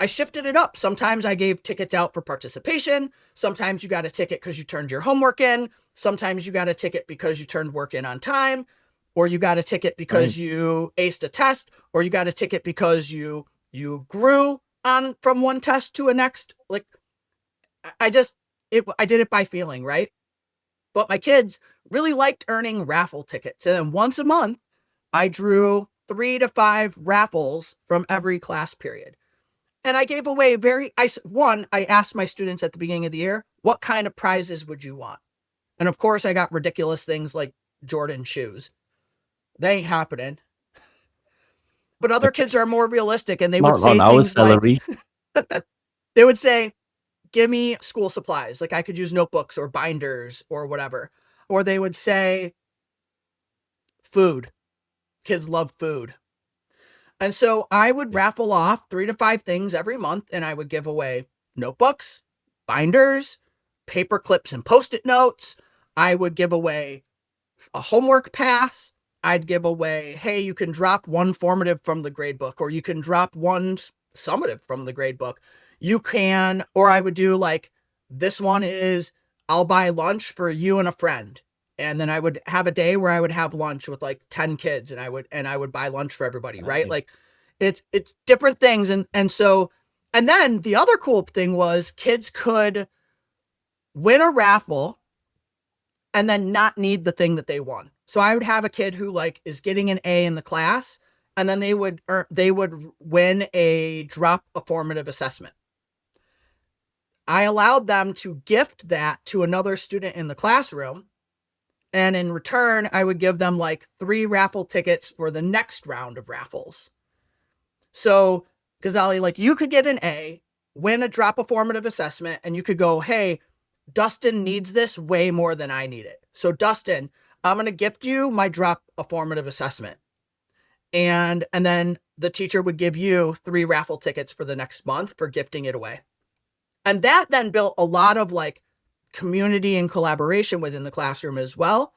shifted it up. Sometimes I gave tickets out for participation. Sometimes you got a ticket because you turned your homework in. Sometimes you got a ticket because you turned work in on time, or you got a ticket because Right. you aced a test, or you got a ticket because you grew on from one test to a next. Like I just I did it by feeling, right? But my kids really liked earning raffle tickets. And then once a month, I drew 3 to 5 raffles from every class period. And I gave away I asked my students at the beginning of the year, what kind of prizes would you want? And of course, I got ridiculous things like Jordan shoes. They ain't happening. But other kids are more realistic and they would Not on say our things like, salary. they would say, give me school supplies. Like I could use notebooks or binders or whatever. Or they would say, food. Kids love food. And so I would Yeah. raffle off 3 to 5 things every month, and I would give away notebooks, binders, paper clips and post-it notes. I would give away a homework pass. I'd give away, hey, you can drop one formative from the gradebook, or you can drop one summative from the gradebook. You can, or I would do like, this one is, I'll buy lunch for you and a friend. And then I would have a day where I would have lunch with like 10 kids, and I would buy lunch for everybody, right? Nice. Like it's different things. And then the other cool thing was kids could win a raffle and then not need the thing that they won. So I would have a kid who like is getting an A in the class, and then they would win a formative assessment. I allowed them to gift that to another student in the classroom, and in return, I would give them like 3 raffle tickets for the next round of raffles. So Ghazali, like you could get an A, win a formative assessment, and you could go, hey, Dustin needs this way more than I need it. So Dustin, I'm going to gift you my drop a formative assessment. And then the teacher would give you 3 raffle tickets for the next month for gifting it away. And that then built a lot of like community and collaboration within the classroom as well.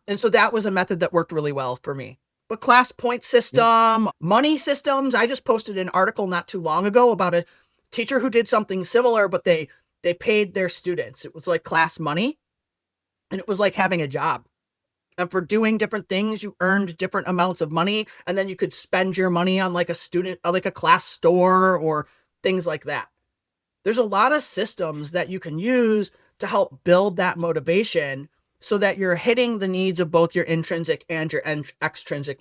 And so that was a method that worked really well for me. But class point Yeah. system, money systems, I just posted an article not too long ago about a teacher who did something similar, but they paid their students. It was like class money, and it was like having a job. And for doing different things, you earned different amounts of money, and then you could spend your money on like a student, like a class store or things like that. There's a lot of systems that you can use to help build that motivation so that you're hitting the needs of both your intrinsic and your extrinsic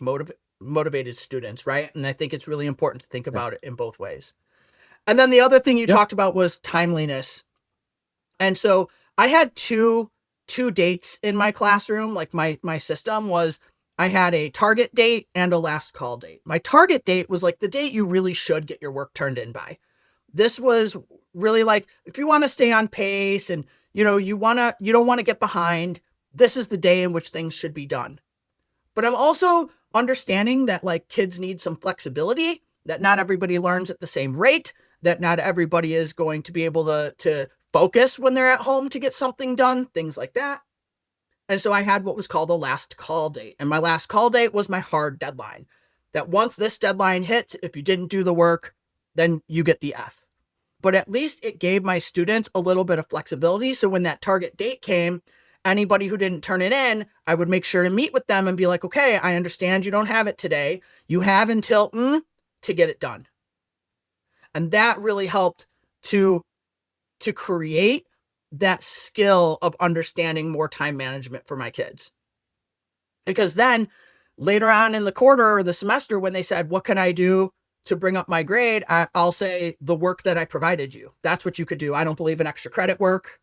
motivated students, right? And I think it's really important to think Yeah. about it in both ways. And then the other thing you Yeah. talked about was timeliness. And so I had two dates in my classroom. Like my system was, I had a target date and a last call date. My target date was like the date you really should get your work turned in by. This was really like, if you want to stay on pace and you don't want to get behind, this is the day in which things should be done. But I'm also understanding that like kids need some flexibility, that not everybody learns at the same rate, that not everybody is going to be able to focus when they're at home to get something done, things like that. And so I had what was called a last call date. And my last call date was my hard deadline. That once this deadline hits, if you didn't do the work, then you get the F. But at least it gave my students a little bit of flexibility. So when that target date came, anybody who didn't turn it in, I would make sure to meet with them and be like, okay, I understand you don't have it today. You have until to get it done. And that really helped to create that skill of understanding more time management for my kids. Because then later on in the quarter or the semester, when they said, what can I do to bring up my grade? I'll say the work that I provided you. That's what you could do. I don't believe in extra credit work.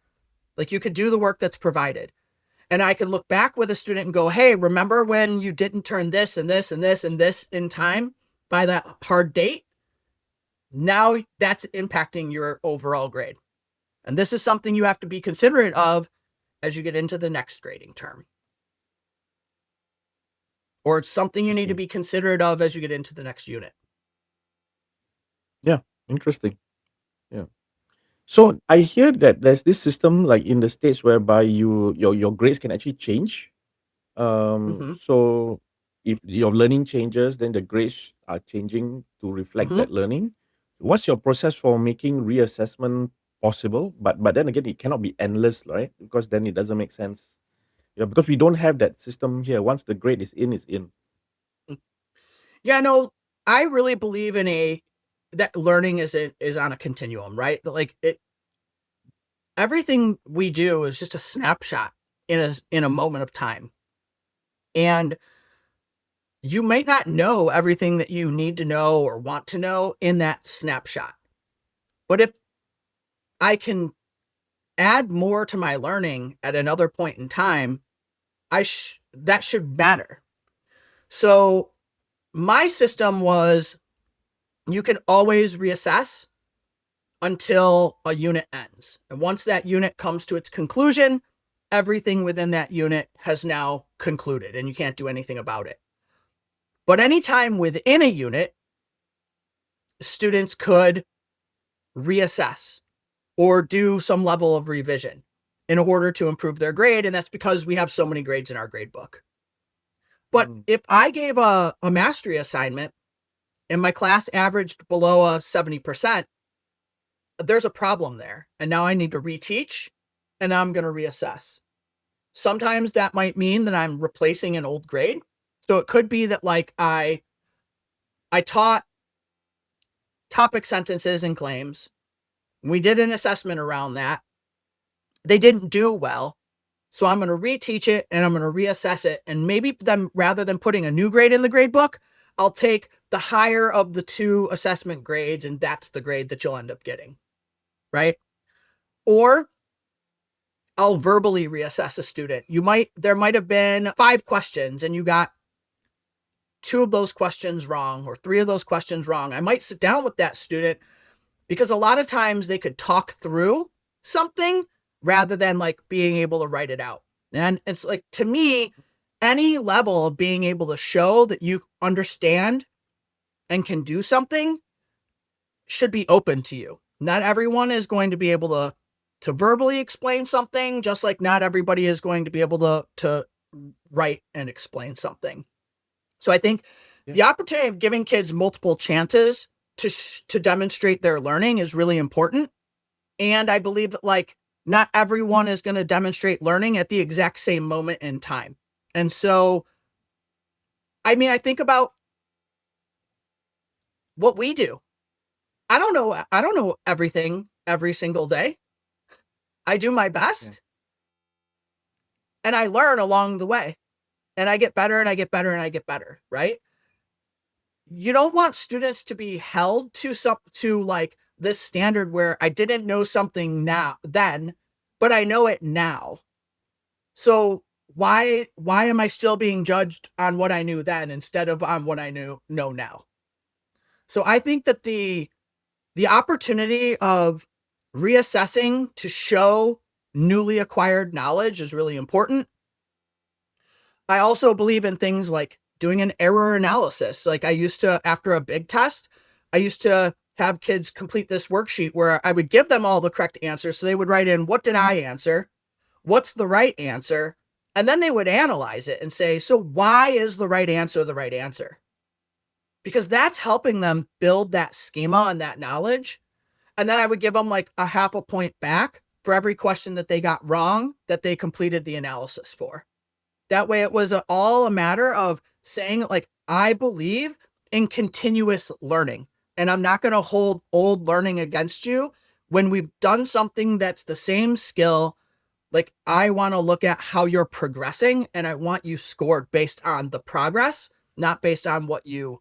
Like you could do the work that's provided. And I can look back with a student and go, hey, remember when you didn't turn this and this and this and this in time by that hard date? Now that's impacting your overall grade. And this is something you have to be considerate of as you get into the next grading term. Or it's something you need to Interesting. be considerate of as you get into the next unit. Yeah. Interesting. Yeah. So I hear that there's this system like in the States whereby your grades can actually change. Mm-hmm. So if your learning changes, then the grades are changing to reflect Mm-hmm. that learning. What's your process for making reassessment possible? But then again, it cannot be endless, right? Because then it doesn't make sense. Yeah, because we don't have that system here. Once the grade is in, it's in. Yeah, no, I really believe in that learning is on a continuum, right? Like everything we do is just a snapshot in a moment of time. And you may not know everything that you need to know or want to know in that snapshot. But if I can add more to my learning at another point in time, that should matter. So my system was, you can always reassess until a unit ends. And once that unit comes to its conclusion, everything within that unit has now concluded and you can't do anything about it. But anytime within a unit, students could reassess or do some level of revision in order to improve their grade. And that's because we have so many grades in our grade book. But Mm, if I gave a mastery assignment and my class averaged below a 70%, there's a problem there. And now I need to reteach and I'm going to reassess. Sometimes that might mean that I'm replacing an old grade. So it could be that like I taught topic sentences and claims. We did an assessment around that. They didn't do well. So I'm going to reteach it and I'm going to reassess it. And maybe then rather than putting a new grade in the grade book, I'll take the higher of the 2 assessment grades and that's the grade that you'll end up getting. Right? Or I'll verbally reassess a student. There might have been 5 questions and you got 2 of those questions wrong or 3 of those questions wrong. I might sit down with that student because a lot of times they could talk through something, rather than like being able to write it out. And it's like, to me, any level of being able to show that you understand and can do something should be open to you. Not everyone is going to be able to verbally explain something, just like not everybody is going to be able to write and explain something. So I think Yeah. the opportunity of giving kids multiple chances to demonstrate their learning is really important. And I believe that like not everyone is going to demonstrate learning at the exact same moment in time. And so, I mean, I think about what we do. I don't know everything every single day. I do my Yeah. best and I learn along the way. And I get better and I get better and I get better, right? You don't want students to be held to like this standard where I didn't know something now then, but I know it now. So why am I still being judged on what I knew then instead of on what I know now? So I think that the opportunity of reassessing to show newly acquired knowledge is really important. I also believe in things like doing an error analysis. Like I used to, after a big test, I used to have kids complete this worksheet where I would give them all the correct answers. So they would write in, what did I answer? What's the right answer? And then they would analyze it and say, so why is the right answer the right answer? Because that's helping them build that schema and that knowledge. And then I would give them like a half a point back for every question that they got wrong that they completed the analysis for. That way it was all a matter of saying like, I believe in continuous learning and I'm not going to hold old learning against you when we've done something that's the same skill. Like I want to look at how you're progressing and I want you scored based on the progress, not based on what you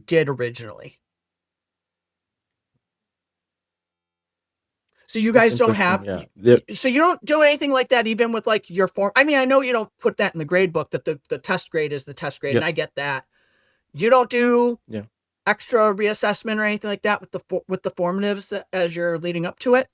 did originally. So you That's guys don't interesting. have, Yeah. There. so you don't do anything like that even with like your form. I mean, I know you don't put that in the grade book that the test grade is the test grade, and Yep. I get that. You don't do Yeah. extra reassessment or anything like that with the formatives as you're leading up to it.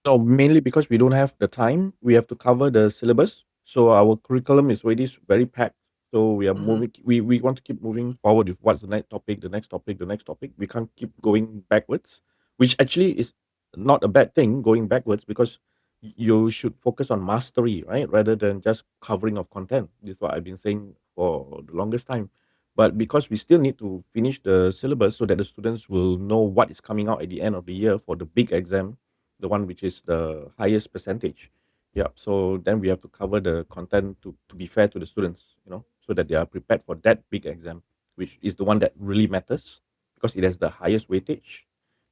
No, mainly because we don't have the time. We have to cover the syllabus. So our curriculum is already very packed. So we are Mm-hmm. moving. We want to keep moving forward with what's the next topic, the next topic, the next topic. We can't keep going backwards, which actually is not a bad thing going backwards because you should focus on mastery, right, rather than just covering of content. This is what I've been saying for the longest time. But because we still need to finish the syllabus so that the students will know what is coming out at the end of the year for the big exam, the one which is the highest percentage. Yeah. So then we have to cover the content to be fair to the students, so that they are prepared for that big exam, which is the one that really matters because it has the highest weightage.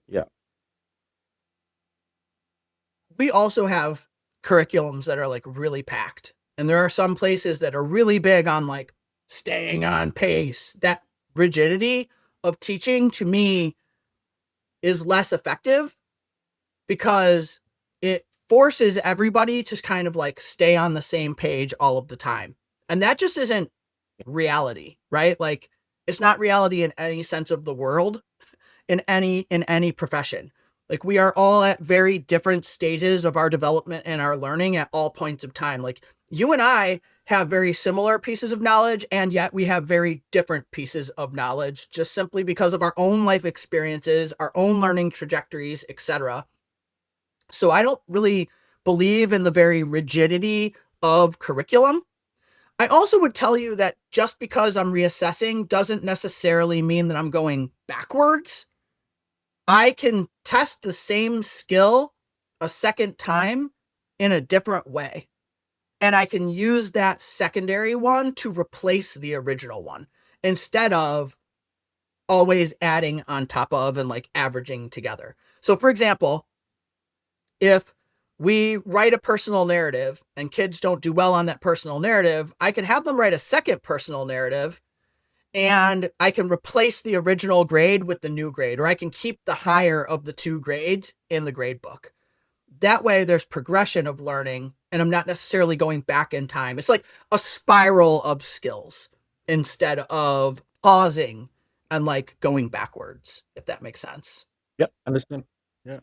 Yeah. We also have curriculums that are like really packed, and there are some places that are really big on like staying on pace. That rigidity of teaching to me is less effective because it forces everybody to kind of like stay on the same page all of the time. And that just isn't reality, right? Like it's not reality in any sense of the world, in any profession. Like we are all at very different stages of our development and our learning at all points of time. Like you and I have very similar pieces of knowledge and yet we have very different pieces of knowledge just simply because of our own life experiences, our own learning trajectories, etc. So I don't really believe in the very rigidity of curriculum. I also would tell you that just because I'm reassessing doesn't necessarily mean that I'm going backwards. I can test the same skill a second time in a different way. And I can use that secondary one to replace the original one instead of always adding on top of and like averaging together. So, for example, if we write a personal narrative and kids don't do well on that personal narrative, I can have them write a second personal narrative and I can replace the original grade with the new grade, or I can keep the higher of the two grades in the grade book. That way, there's progression of learning, and I'm not necessarily going back in time. It's like a spiral of skills instead of pausing and like going backwards, if that makes sense. Yeah. Understand. Yeah.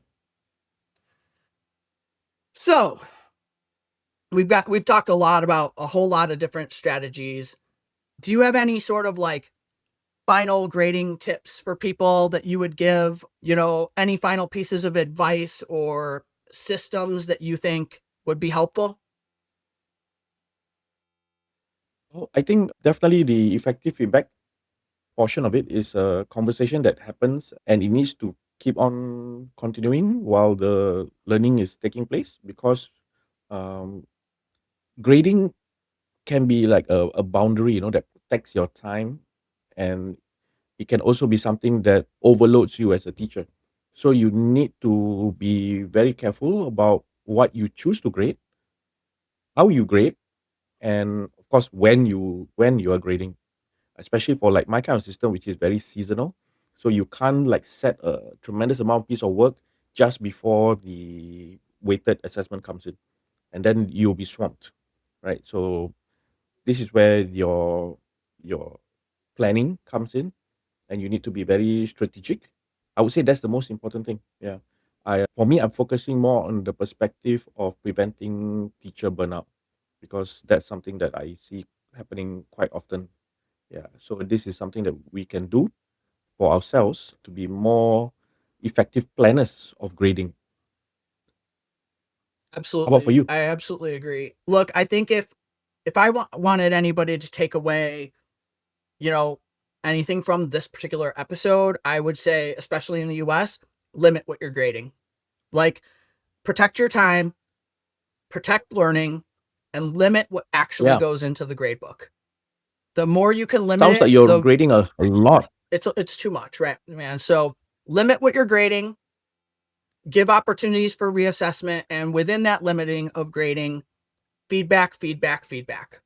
So we've talked a lot about a whole lot of different strategies. Do you have any sort of like final grading tips for people that you would give? Any final pieces of advice or systems that you think would be helpful? Oh, I think definitely the effective feedback portion of it is a conversation that happens and it needs to keep on continuing while the learning is taking place because um, grading can be like a boundary, that protects your time, and it can also be something that overloads you as a teacher. So you need to be very careful about what you choose to grade, how you grade, and of course when you are grading, especially for like my kind of system, which is very seasonal. So you can't like set a tremendous amount of piece of work just before the weighted assessment comes in, and then you'll be swamped, right? So this is where your planning comes in, and you need to be very strategic. I would say that's the most important thing. Yeah. For me, I'm focusing more on the perspective of preventing teacher burnout because that's something that I see happening quite often. Yeah. So this is something that we can do for ourselves to be more effective planners of grading. How about for Absolutely. you? I absolutely agree. Look, I think if I wanted anybody to take away, you know, anything from this particular episode, I would say, especially in the US, limit what you're grading. Like, protect your time, protect learning, and limit what actually Yeah. goes into the grade book. The more you can limit Sounds like it, you're grading a lot. it's too much, right, man? So limit what you're grading, give opportunities for reassessment, and within that limiting of grading, feedback, feedback, feedback.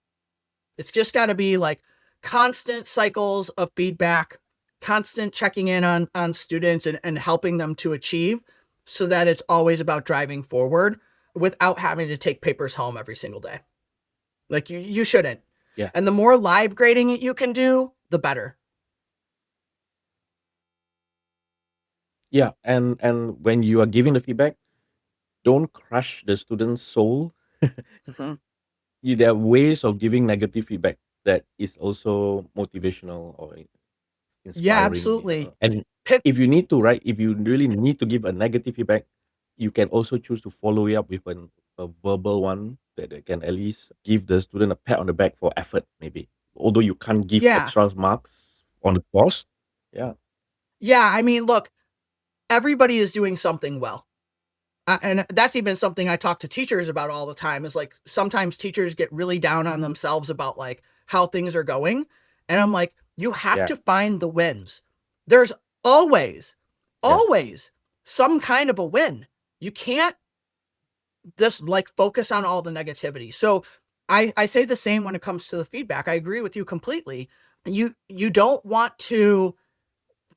It's just got to be like constant cycles of feedback, constant checking in on students and helping them to achieve so that it's always about driving forward without having to take papers home every single day. Like you shouldn't. Yeah. And the more live grading you can do, the better. Yeah. And when you are giving the feedback, don't crush the student's soul. Mm-hmm. There are ways of giving negative feedback that is also motivational or Yeah, inspiring, absolutely. and Pit, if you need to, right, if you really need to give a negative feedback, you can also choose to follow it up with a verbal one that can at least give the student a pat on the back for effort, maybe, although you can't give yeah. extra marks on the course. Yeah. Yeah, I mean, look, everybody is doing something well. And that's even something I talk to teachers about all the time is like sometimes teachers get really down on themselves about like how things are going. And I'm like, you have Yeah. to find the wins. There's always, Yeah. always some kind of a win. You can't just like focus on all the negativity. So I say the same when it comes to the feedback. I agree with you completely. You don't want to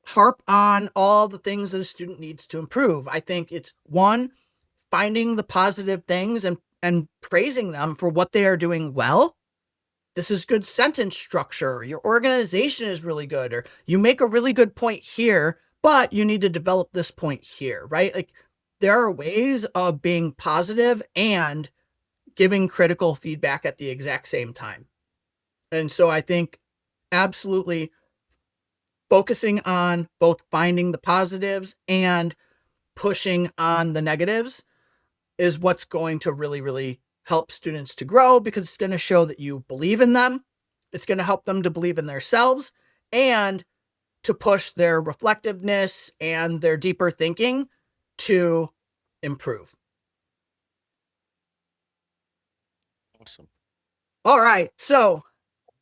harp on all the things that a student needs to improve. I think it's one, finding the positive things and praising them for what they are doing well. This is good sentence structure. Your organization is really good, or you make a really good point here, but you need to develop this point here, right? Like there are ways of being positive and giving critical feedback at the exact same time. And so I think absolutely focusing on both finding the positives and pushing on the negatives is what's going to really, really help students to grow because it's going to show that you believe in them. It's going to help them to believe in themselves and to push their reflectiveness and their deeper thinking to improve. Awesome. All right. So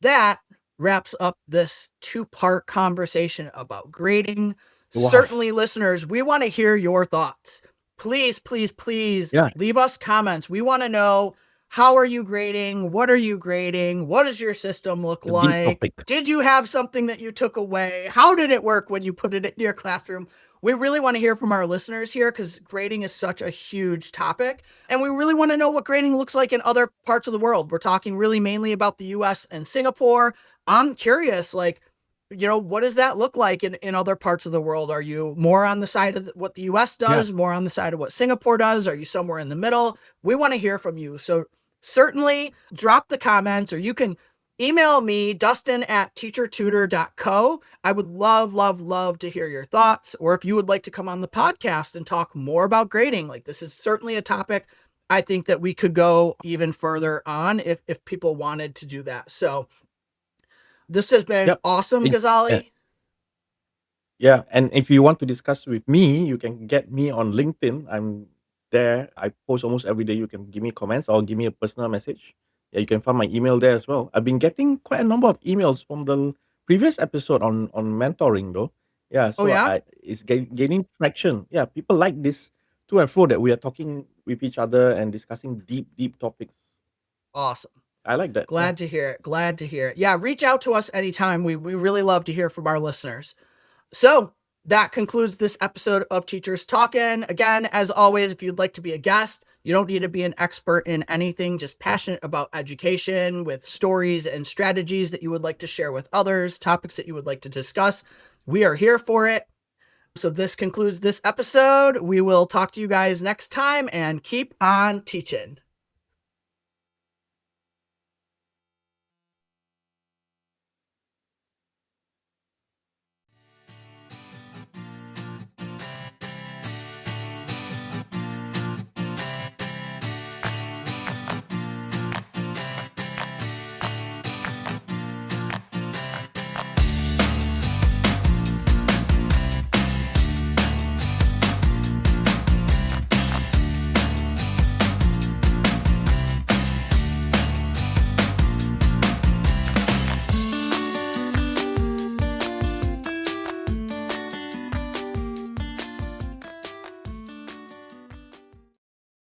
that wraps up this two-part conversation about grading. Wow. Certainly, listeners, we want to hear your thoughts. Please, please, please Yeah. leave us comments. We want to know, how are you grading? What are you grading? What does your system look The big like? topic. Did you have something that you took away? How did it work when you put it in your classroom? We really want to hear from our listeners here because grading is such a huge topic. And we really want to know what grading looks like in other parts of the world. We're talking really mainly about the US and Singapore. I'm curious, like, what does that look like in other parts of the world? Are you more on the side of what the US Yeah. does, more on the side of what Singapore does? Are you somewhere in the middle? We want to hear from you. So certainly drop the comments, or you can email me, dustin@teachertutor.co. I would love, love, love to hear your thoughts. Or if you would like to come on the podcast and talk more about grading, like this is certainly a topic I think that we could go even further on if people wanted to do that. So this has been Yep. awesome, Yeah. Ghazali. Yeah, and if you want to discuss with me, you can get me on LinkedIn. I'm there. I post almost every day. You can give me comments or give me a personal message. Yeah, you can find my email there as well. I've been getting quite a number of emails from the previous episode on mentoring though. Yeah, Oh, so yeah? I it's gaining traction. Yeah, people like this to and fro that we are talking with each other and discussing deep topics. Awesome. I like that. Yeah. Glad to hear it. Glad to hear it. Yeah, reach out to us anytime. We really love to hear from our listeners. So that concludes this episode of Teachers Talkin. Again, as always, if you'd like to be a guest, you don't need to be an expert in anything, just passionate about education with stories and strategies that you would like to share with others, topics that you would like to discuss. We are here for it. So this concludes this episode. We will talk to you guys next time, and keep on teaching.